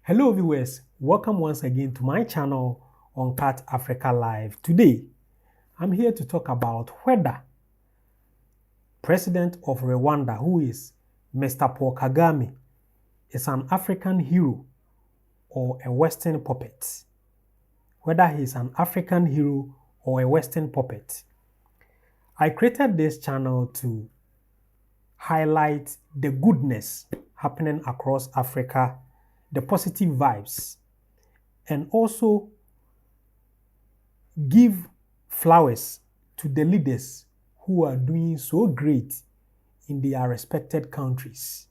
Hello viewers, welcome once again to my channel on Cat Africa Live. Today, I'm here to talk about whether President of Rwanda, who is Mr. Paul Kagame, is an African hero or a Western puppet. Whether he's an African hero or a Western puppet. I created this channel to highlight the goodness happening across Africa, the positive vibes, and also give flowers to the leaders who are doing so great in their respected countries.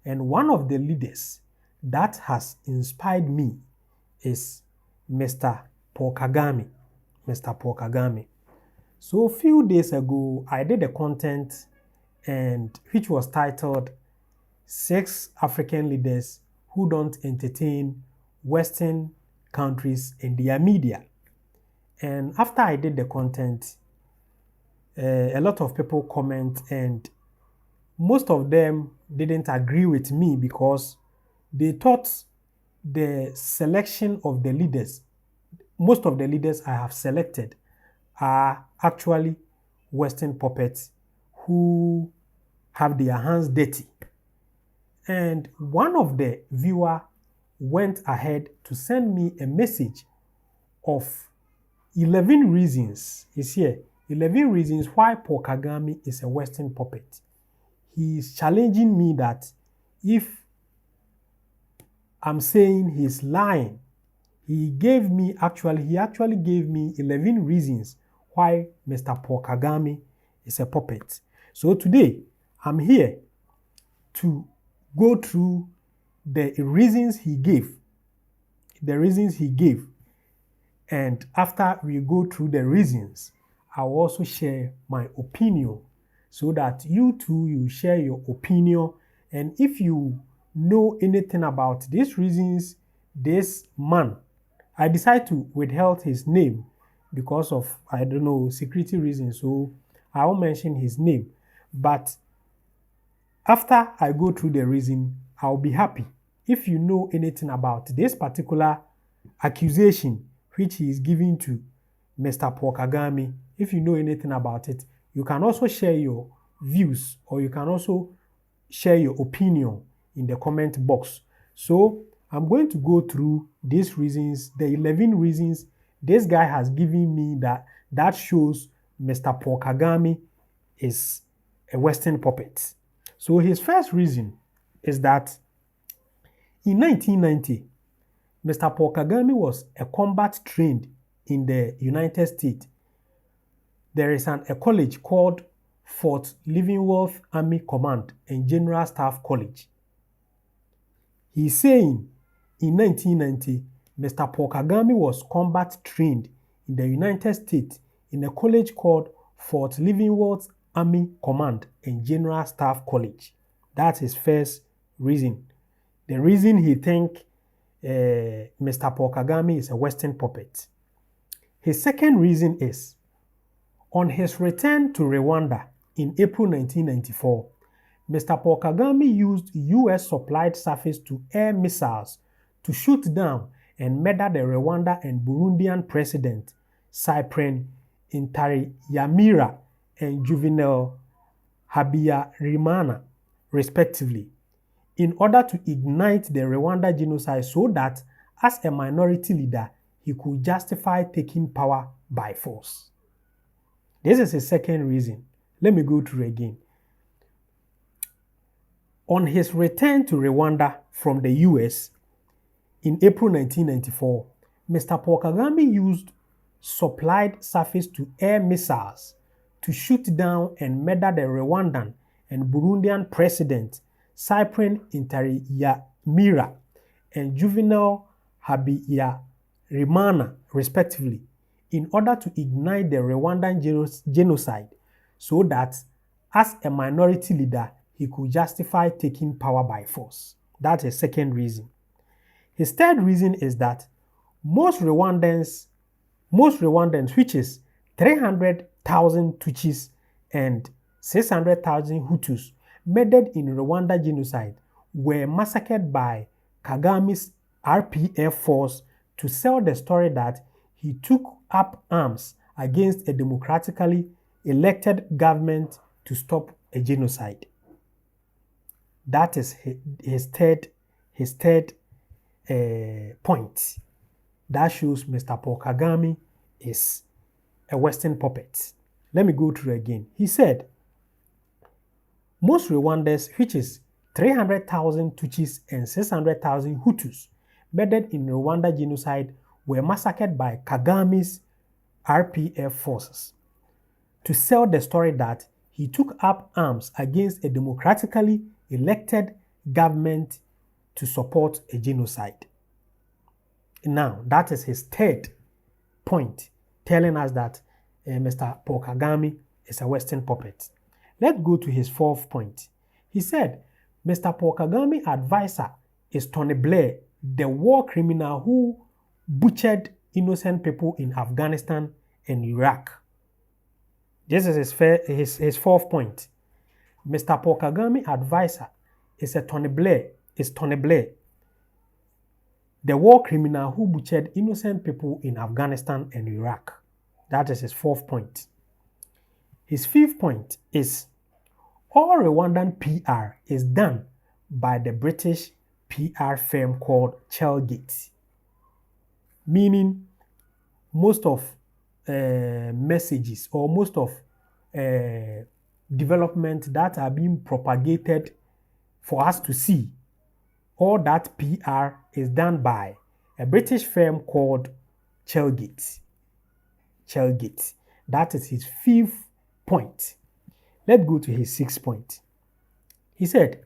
And one of the leaders that has inspired me is Mr. Paul Kagame. Mr. Paul Kagame. So a few days ago, I did a content and which was titled 6 African Leaders Who Don't Entertain Western Countries in Their Media. And after I did the content, a lot of people comment, and most of them didn't agree with me because they thought the selection of the leaders, most of the leaders I have selected are actually Western puppets who have their hands dirty. And one of the viewer went ahead to send me a message of 11 reasons. It's here. 11 reasons why Paul Kagame is a Western puppet. He is challenging me that if I'm saying he's lying, he actually gave me 11 reasons why Mr. Paul Kagame is a puppet. So today, I'm here to go through the reasons he gave. And after we go through the reasons, I'll also share my opinion so that you too, you share your opinion. And if you know anything about these reasons, this man, I decided to withhold his name because of, I don't know, security reasons. So I won't mention his name. But after I go through the reason, I'll be happy. If you know anything about this particular accusation which he is giving to Mr. Paul Kagame, if you know anything about it, you can also share your views or you can also share your opinion in the comment box. So I'm going to go through these reasons, the 11 reasons this guy has given me that shows Mr. Paul Kagame is a Western puppet. So his first reason is that in 1990, Mr. Paul Kagame was a combat trained in the United States. There is a college called Fort Leavenworth Army Command and General Staff College. He's saying in 1990, Mr. Paul Kagame was combat trained in the United States in a college called Fort Leavenworth Army Command and General Staff College. That's his first reason. The reason he thinks Mr. Paul Kagame is a Western puppet. His second reason is, on his return to Rwanda in April 1994, Mr. Paul Kagame used US-supplied surface-to-air missiles to shoot down and murder the Rwanda and Burundian president, Cyprien Ntaryamira and Juvenal Habyarimana, respectively, in order to ignite the Rwanda genocide so that, as a minority leader, he could justify taking power by force. This is his second reason. Let me go through again. On his return to Rwanda from the US in April 1994, Mr. Paul Kagame used supplied surface-to-air missiles to shoot down and murder the Rwandan and Burundian president, Cyprien Ntaryamira and Juvenal Habyarimana, respectively, in order to ignite the Rwandan genocide so that, as a minority leader, he could justify taking power by force. That's his second reason. His third reason is that most Rwandans, which is 300,000 Tutsis and 600,000 Hutus, murdered in Rwanda genocide, were massacred by Kagame's RPF force to sell the story that he took up arms against a democratically elected government to stop a genocide. That is his third point. That shows Mr. Paul Kagame is a Western puppet. Let me go through again. He said, most Rwandans, which is 300,000 Tutsis and 600,000 Hutus, murdered in Rwanda genocide were massacred by Kagame's RPF forces to sell the story that he took up arms against a democratically elected government to support a genocide. Now, that is his third point, telling us that Mr. Paul Kagame is a Western puppet. Let's go to his fourth point. He said, Mr. Paul Kagame advisor is Tony Blair, the war criminal who butchered innocent people in Afghanistan and Iraq. This is his fourth point. Mr. Paul Kagame advisor is Tony Blair, the war criminal who butchered innocent people in Afghanistan and Iraq. That is his fourth point. His fifth point is all Rwandan PR is done by the British PR firm called Chelgate, meaning most of messages or most of development that are being propagated for us to see, all that PR is done by a British firm called Chelgate. That is his fifth point. Let's go to his sixth point. He said,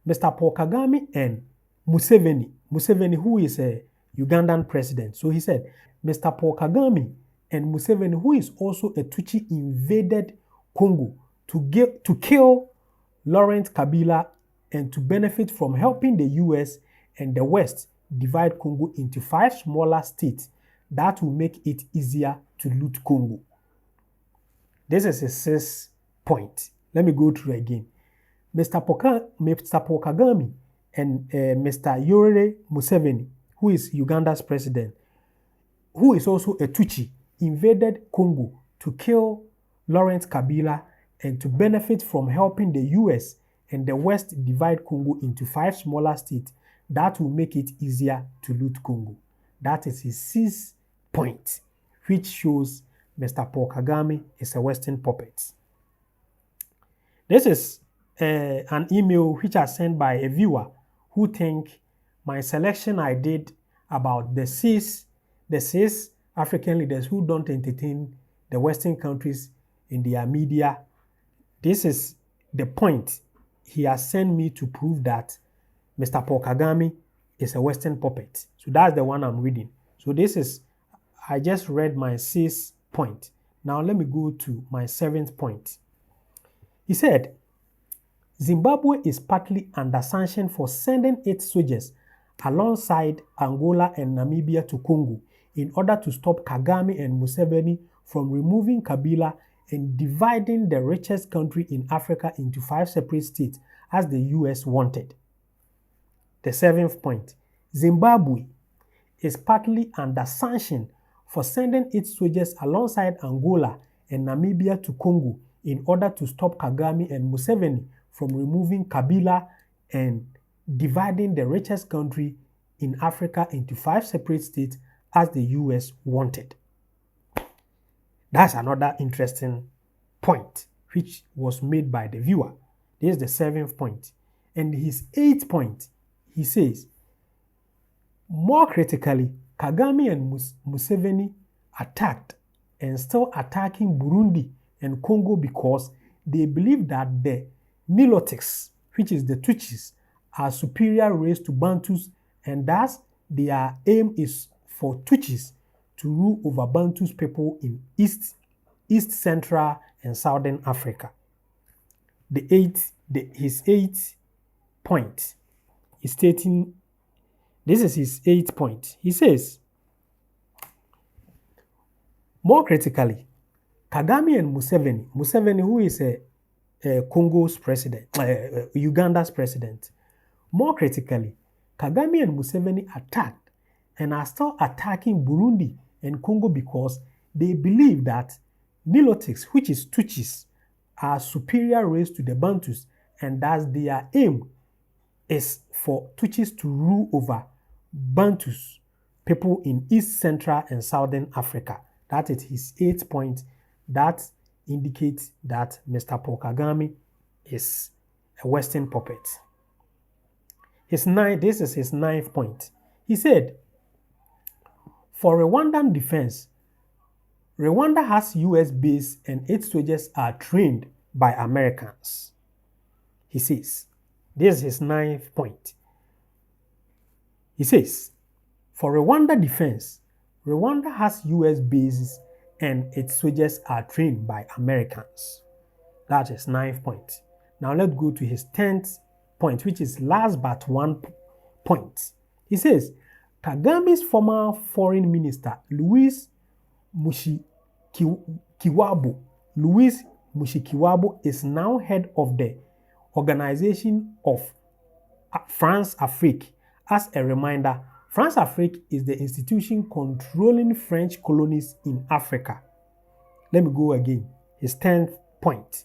Mr. Paul Kagame and Museveni, who is a Ugandan president. So he said, Mr. Paul Kagame and Museveni, who is also a Tutsi, invaded Congo to kill Laurent Kabila and to benefit from helping the US and the West divide Congo into 5 smaller states that will make it easier to loot Congo. This is his sixth point. Let me go through again. Mr. Paul Kagame and Mr. Yoweri Museveni, who is Uganda's president, who is also a Tutsi, invaded Congo to kill Laurent Kabila and to benefit from helping the US and the West divide Congo into 5 smaller states that will make it easier to loot Congo. That is his sixth point, which shows Mr. Paul Kagame is a Western puppet. This is an email which I sent by a viewer who think my selection I did about the six African leaders who don't entertain the Western countries in their media. This is the point he has sent me to prove that Mr. Paul Kagame is a Western puppet. So that's the one I'm reading. So I just read my sixth point. Now let me go to my seventh point. He said, Zimbabwe is partly under sanction for sending its soldiers alongside Angola and Namibia to Congo in order to stop Kagame and Museveni from removing Kabila and dividing the richest country in Africa into 5 separate states as the US wanted. The seventh point, Zimbabwe is partly under sanction for sending its soldiers alongside Angola and Namibia to Congo in order to stop Kagame and Museveni from removing Kabila and dividing the richest country in Africa into 5 separate states as the US wanted. That's another interesting point which was made by the viewer. This is the seventh point. And his eighth point, he says, more critically, Kagame and Museveni attacked and still attacking Burundi and Congo because they believe that the Nilotics, which is the Tutsis, are superior race to Bantus, and thus their aim is for Tutsis to rule over Bantus people in East, Central, and Southern Africa. His eighth point is stating, this is his eighth point. He says, more critically, Kagame and Museveni, who is Congo's president, Uganda's president, more critically, Kagame and Museveni attacked and are still attacking Burundi and Congo because they believe that Nilotics, which is Tutsis, are superior race to the Bantus, and thus their aim is for Tutsis to rule over Bantus, people in East, Central, and Southern Africa. That is his 8th point. That indicates that Mr. Paul Kagame is a Western puppet. This is his 9th point. He said, for Rwandan defense, Rwanda has US base and its soldiers are trained by Americans. He says, this is his 9th point. He says, for Rwanda defense, Rwanda has US bases and its soldiers are trained by Americans. That is 9th point. Now let's go to his 10th point, which is last but one point. He says, Kagame's former foreign minister, Louis Mushikiwabo, is now head of the Organization of France Afrique. As a reminder, France Afrique is the institution controlling French colonies in Africa. Let me go again. His 10th point.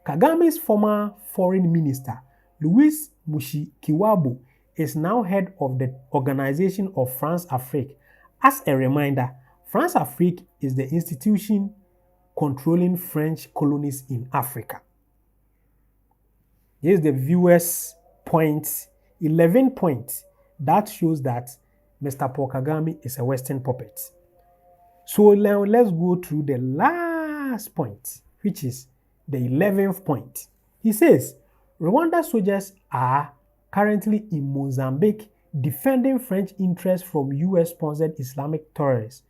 Kagame's former foreign minister, Louis Mushikiwabo, is now head of the Organization of France Afrique. As a reminder, France Afrique is the institution controlling French colonies in Africa. Here's the viewer's point, 11 points. That shows that Mr. Paul Kagame is a Western puppet. So now let's go through the last point, which is the 11th point. He says, Rwanda soldiers are currently in Mozambique defending French interests from US-sponsored Islamic terrorists.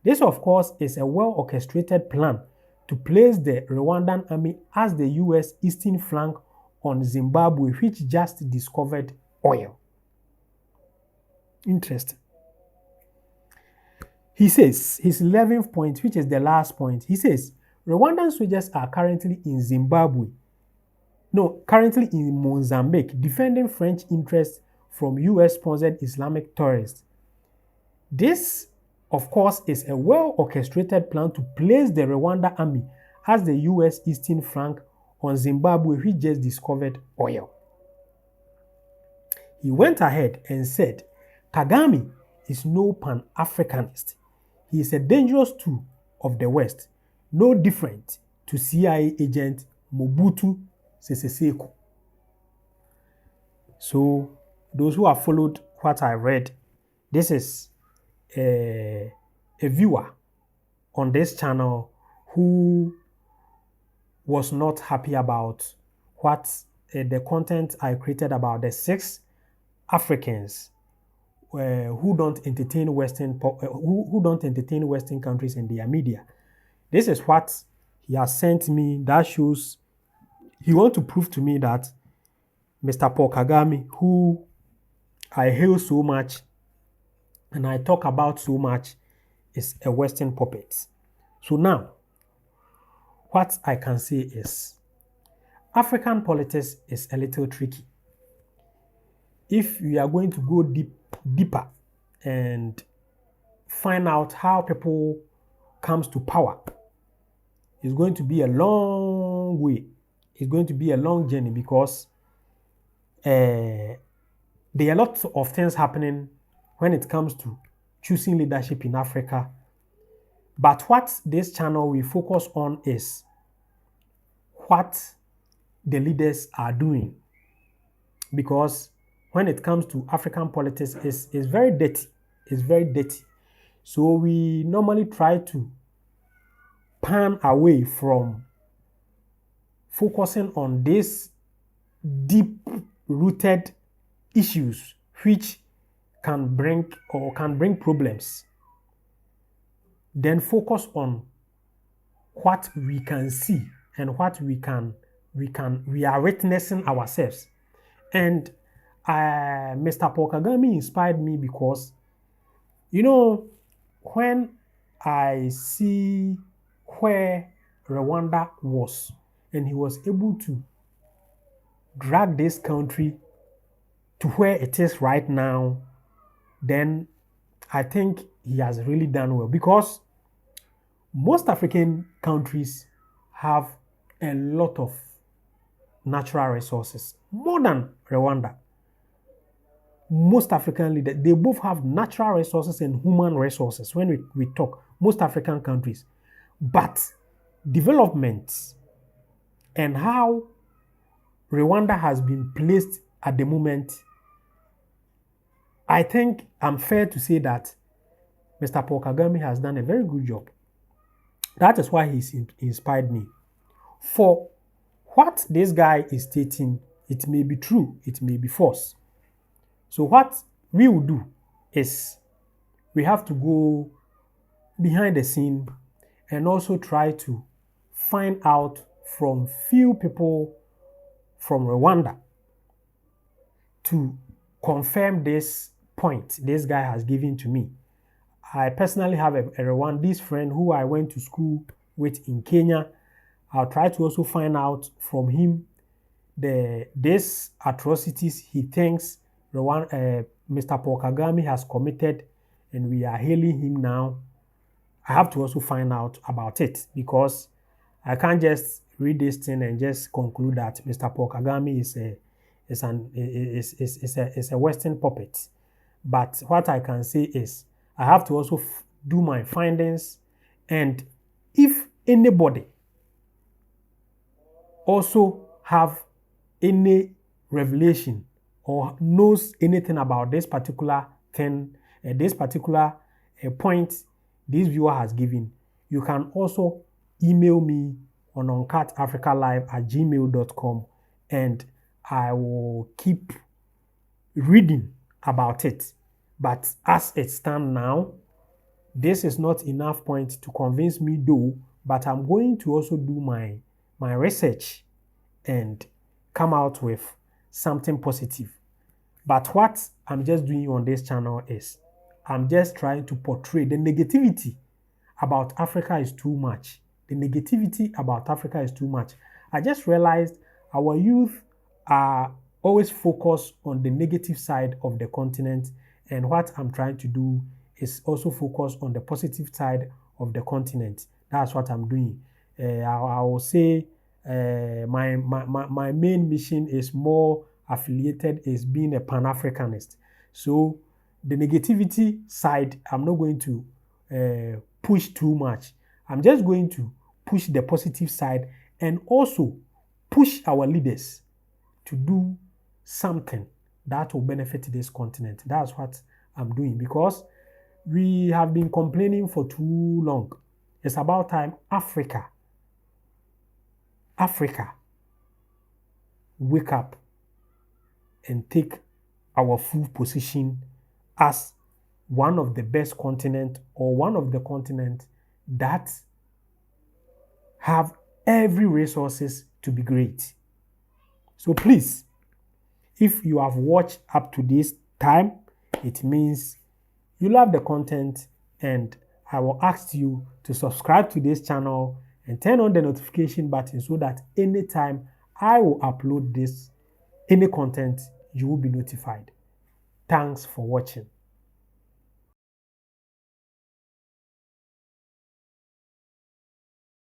This, of course, is a well-orchestrated plan to place the Rwandan army as the US eastern flank on Zimbabwe, which just discovered oil. Interesting. He says, his 11th point, which is the last point, he says, Rwandan soldiers are currently in Mozambique, defending French interests from US-sponsored Islamic terrorists. This, of course, is a well-orchestrated plan to place the Rwanda army as the US eastern flank on Zimbabwe, which just discovered oil. He went ahead and said, Kagame is no Pan-Africanist. He is a dangerous tool of the West, no different to CIA agent Mobutu Sese Seko. So, those who have followed what I read, this is a viewer on this channel who was not happy about what the content I created about the 6 Africans who don't entertain Western countries in their media. This is what he has sent me. That shows he wants to prove to me that Mr. Paul Kagame, who I hail so much and I talk about so much, is a Western puppet. So now, what I can say is African politics is a little tricky. If we are going to go deeper and find out how people comes to power, it's going to be a long way. It's going to be a long journey because there are lots of things happening when it comes to choosing leadership in Africa. But what this channel will focus on is what the leaders are doing. Because when it comes to African politics, it's very dirty. It's very dirty. So we normally try to pan away from focusing on these deep-rooted issues which can bring problems. Then focus on what we can see and what we are witnessing ourselves. And Mr. Paul Kagame inspired me because, when I see where Rwanda was and he was able to drag this country to where it is right now, then I think he has really done well, because most African countries have a lot of natural resources, more than Rwanda. Most African leaders, they both have natural resources and human resources when we talk, most African countries. But development and how Rwanda has been placed at the moment, I think I'm fair to say that Mr. Paul Kagame has done a very good job. That is why he's inspired me. For what this guy is stating, it may be true, it may be false. So what we will do is we have to go behind the scene and also try to find out from few people from Rwanda to confirm this point this guy has given to me. I personally have a Rwandese friend who I went to school with in Kenya. I'll try to also find out from him these atrocities he thinks Mr. Paul Kagame has committed, and we are hailing him now. I have to also find out about it, because I can't just read this thing and just conclude that Mr. Paul Kagame is a Western puppet. But what I can say is I have to also do my findings, and if anybody also have any revelation or knows anything about this particular thing, this particular point this viewer has given, you can also email me on uncutafricalive@gmail.com, and I will keep reading about it. But as it stands now, this is not enough point to convince me though, but I'm going to also do my research and come out with something positive. But what I'm just doing on this channel is I'm just trying to portray the negativity about Africa is too much. The negativity about Africa is too much. I just realized our youth are always focused on the negative side of the continent, and what I'm trying to do is also focus on the positive side of the continent. That's what I'm doing. I will say my main mission is more affiliated is being a Pan-Africanist. So the negativity side, I'm not going to push too much. I'm just going to push the positive side and also push our leaders to do something that will benefit this continent. That's what I'm doing, because we have been complaining for too long. It's about time Africa, wake up and take our full position as one of the best continents, or one of the continents that have every resources to be great. So please, if you have watched up to this time, it means you love the content, and I will ask you to subscribe to this channel and turn on the notification button so that anytime I will upload any content, you will be notified. Thanks for watching.